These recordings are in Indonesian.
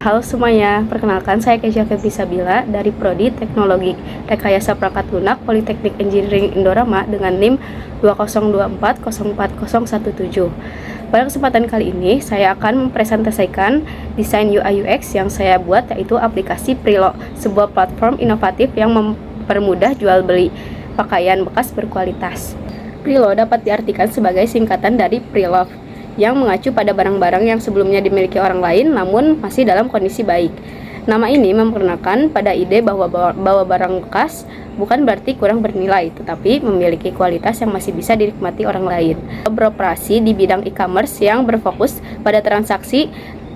Halo semuanya, perkenalkan saya Kezia Febri Sabila dari Prodi Teknologi Rekayasa Perangkat Lunak Politeknik Engineering Indorama dengan NIM 2024040017. Pada kesempatan kali ini, saya akan mempresentasikan desain UI UX yang saya buat, yaitu aplikasi Prilo, sebuah platform inovatif yang mempermudah jual beli pakaian bekas berkualitas. Prilo dapat diartikan sebagai singkatan dari Pre-Love, yang mengacu pada barang-barang yang sebelumnya dimiliki orang lain namun masih dalam kondisi baik. Nama ini memperkenalkan pada ide bahwa barang bekas bukan berarti kurang bernilai, tetapi memiliki kualitas yang masih bisa dinikmati orang lain. Beroperasi di bidang e-commerce yang berfokus pada transaksi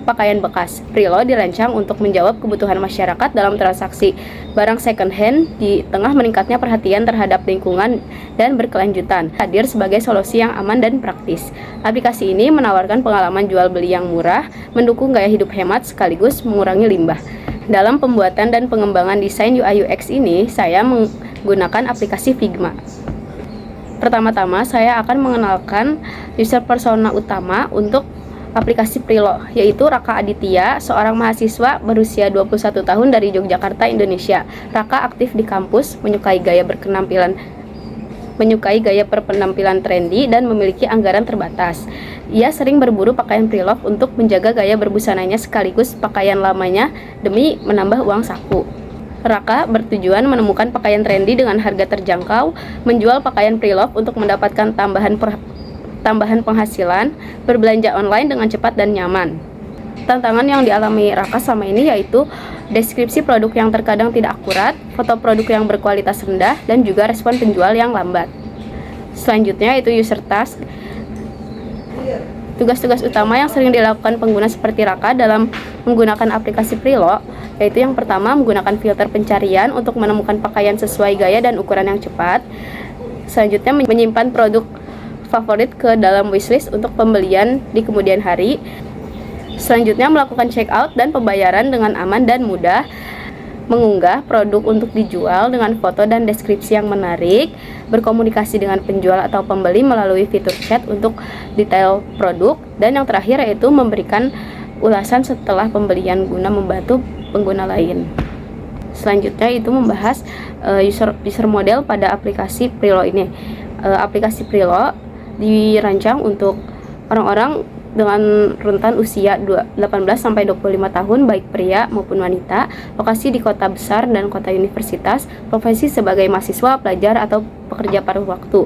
pakaian bekas. Prilo dirancang untuk menjawab kebutuhan masyarakat dalam transaksi barang second hand di tengah meningkatnya perhatian terhadap lingkungan dan berkelanjutan. Hadir sebagai solusi yang aman dan praktis. Aplikasi ini menawarkan pengalaman jual beli yang murah, mendukung gaya hidup hemat sekaligus mengurangi limbah. Dalam pembuatan dan pengembangan desain UI UX ini, saya menggunakan aplikasi Figma. Pertama-tama, saya akan mengenalkan user persona utama untuk aplikasi Prilo, yaitu Raka Aditya, seorang mahasiswa berusia 21 tahun dari Yogyakarta, Indonesia. Raka aktif di kampus, menyukai gaya berpenampilan trendy dan memiliki anggaran terbatas. Ia sering berburu pakaian Prilo untuk menjaga gaya berbusananya sekaligus pakaian lamanya demi menambah uang saku. Raka bertujuan menemukan pakaian trendy dengan harga terjangkau, menjual pakaian Prilo untuk mendapatkan tambahan penghasilan, berbelanja online dengan cepat dan nyaman. Tantangan yang dialami Raka selama ini yaitu deskripsi produk yang terkadang tidak akurat, foto produk yang berkualitas rendah, dan juga respon penjual yang lambat. Selanjutnya itu user task. Tugas-tugas utama yang sering dilakukan pengguna seperti Raka dalam menggunakan aplikasi Prilo, yaitu yang pertama menggunakan filter pencarian untuk menemukan pakaian sesuai gaya dan ukuran yang cepat. Selanjutnya menyimpan produk favorit ke dalam wishlist untuk pembelian di kemudian hari. Selanjutnya melakukan check out dan pembayaran dengan aman dan mudah. Mengunggah produk untuk dijual dengan foto dan deskripsi yang menarik. Berkomunikasi dengan penjual atau pembeli melalui fitur chat untuk detail produk. Dan yang terakhir yaitu memberikan ulasan setelah pembelian guna membantu pengguna lain. Selanjutnya itu membahas user model pada aplikasi Prilo ini. Aplikasi Prilo dirancang untuk orang-orang dengan rentan usia 18-25 tahun, baik pria maupun wanita, lokasi di kota besar dan kota universitas, profesi sebagai mahasiswa, pelajar, atau pekerja paruh waktu,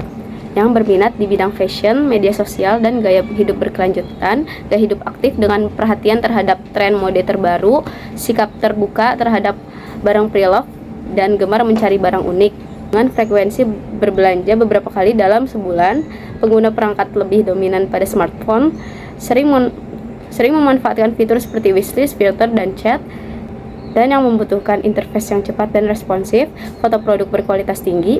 yang berminat di bidang fashion, media sosial, dan gaya hidup berkelanjutan, gaya hidup aktif dengan perhatian terhadap tren mode terbaru, sikap terbuka terhadap barang pre-love, dan gemar mencari barang unik. Dengan frekuensi berbelanja beberapa kali dalam sebulan, pengguna perangkat lebih dominan pada smartphone, sering memanfaatkan fitur seperti wishlist, filter, dan chat, dan yang membutuhkan interface yang cepat dan responsif, foto produk berkualitas tinggi,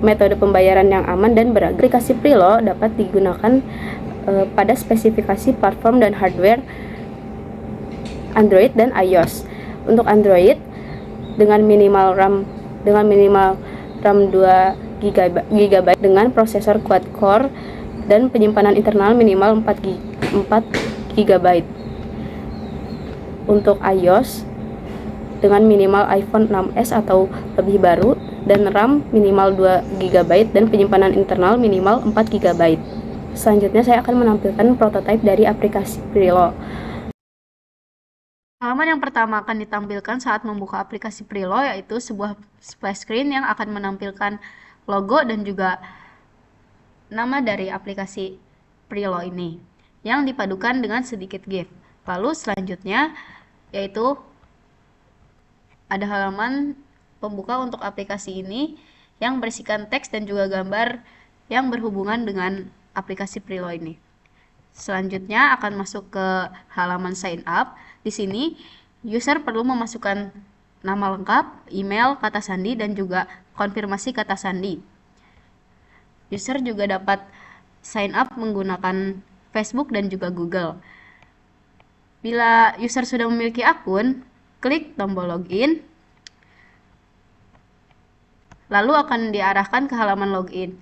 metode pembayaran yang aman dan beragam. Aplikasi Prilo dapat digunakan pada spesifikasi platform dan hardware Android dan iOS. Untuk Android, dengan minimal RAM 2 GB dengan prosesor quad-core dan penyimpanan internal minimal 4 GB. Untuk iOS dengan minimal iPhone 6s atau lebih baru dan RAM minimal 2 GB dan penyimpanan internal minimal 4 GB. Selanjutnya saya akan menampilkan prototipe dari aplikasi Prilo. Halaman yang pertama akan ditampilkan saat membuka aplikasi Prilo, yaitu sebuah splash screen yang akan menampilkan logo dan juga nama dari aplikasi Prilo ini, yang dipadukan dengan sedikit GIF. Lalu selanjutnya yaitu ada halaman pembuka untuk aplikasi ini yang berisikan teks dan juga gambar yang berhubungan dengan aplikasi Prilo ini. Selanjutnya akan masuk ke halaman sign up. Di sini user perlu memasukkan nama lengkap, email, kata sandi, dan juga konfirmasi kata sandi. User juga dapat sign up menggunakan Facebook dan juga Google. Bila user sudah memiliki akun, klik tombol login, lalu akan diarahkan ke halaman login.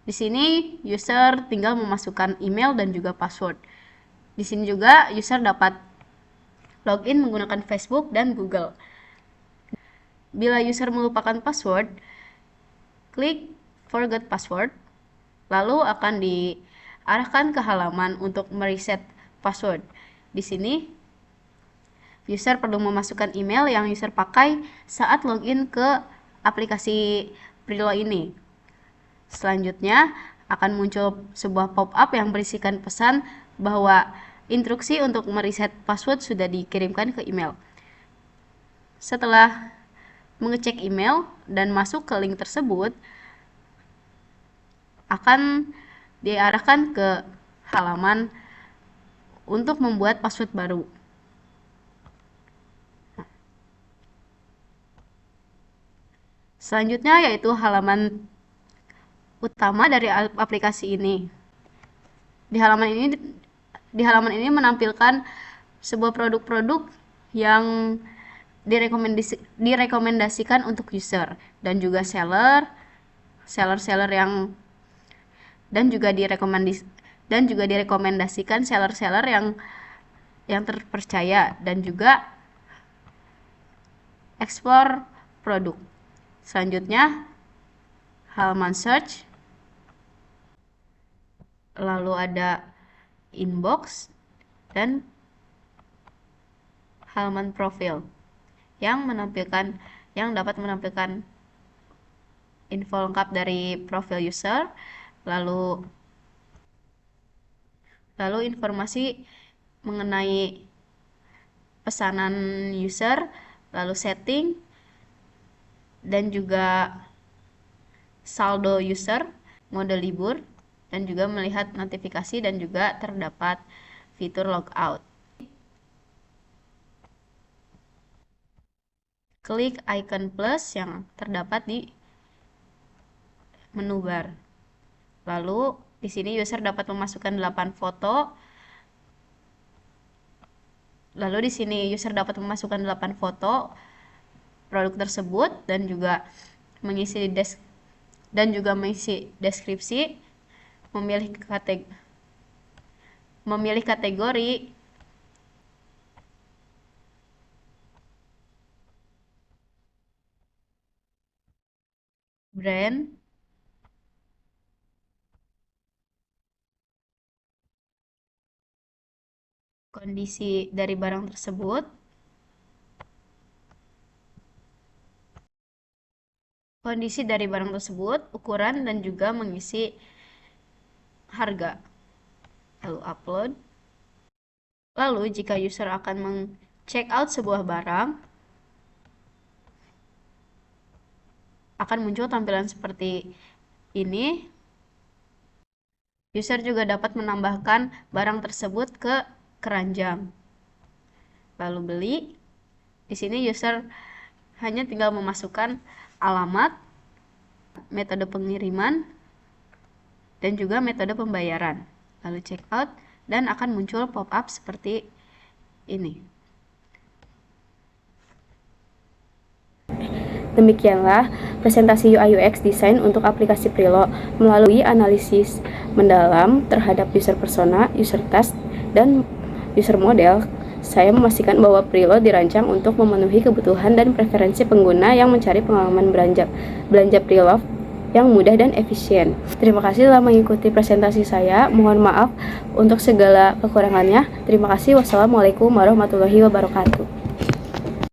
Di sini user tinggal memasukkan email dan juga password. Di sini juga user dapat login menggunakan Facebook dan Google. Bila user melupakan password, klik Forget Password, lalu akan diarahkan ke halaman untuk mereset password. Di sini, user perlu memasukkan email yang user pakai saat login ke aplikasi Prilo ini. Selanjutnya, akan muncul sebuah pop-up yang berisikan pesan bahwa instruksi untuk mereset password sudah dikirimkan ke email. Setelah mengecek email dan masuk ke link tersebut, akan diarahkan ke halaman untuk membuat password baru. Selanjutnya yaitu halaman utama dari aplikasi ini. Di halaman ini menampilkan sebuah produk-produk yang direkomendasikan untuk user dan juga seller yang dan juga direkomendasikan seller-seller yang terpercaya dan juga ekspor produk. Selanjutnya halaman search, lalu ada inbox dan halaman profil yang dapat menampilkan info lengkap dari profil user, lalu informasi mengenai pesanan user, lalu setting, dan juga saldo user, mode libur, dan juga melihat notifikasi dan juga terdapat fitur logout. Klik icon plus yang terdapat di menu bar. Lalu di sini user dapat memasukkan 8 foto. Lalu di sini user dapat memasukkan 8 foto produk tersebut dan juga mengisi deskripsi, memilih kategori, brand, kondisi dari barang tersebut, ukuran, dan juga mengisi harga. Lalu upload. Lalu jika user akan check out sebuah barang, akan muncul tampilan seperti ini. User juga dapat menambahkan barang tersebut ke keranjang. Lalu beli. Di sini user hanya tinggal memasukkan alamat, metode pengiriman, dan juga metode pembayaran. Lalu check out dan akan muncul pop-up seperti ini. Demikianlah presentasi UI UX design untuk aplikasi Prilo melalui analisis mendalam terhadap user persona, user task, dan user model. Saya memastikan bahwa Prilo dirancang untuk memenuhi kebutuhan dan preferensi pengguna yang mencari pengalaman belanja Prilo yang mudah dan efisien. Terima kasih telah mengikuti presentasi saya. Mohon maaf untuk segala kekurangannya. Terima kasih. Wassalamualaikum warahmatullahi wabarakatuh.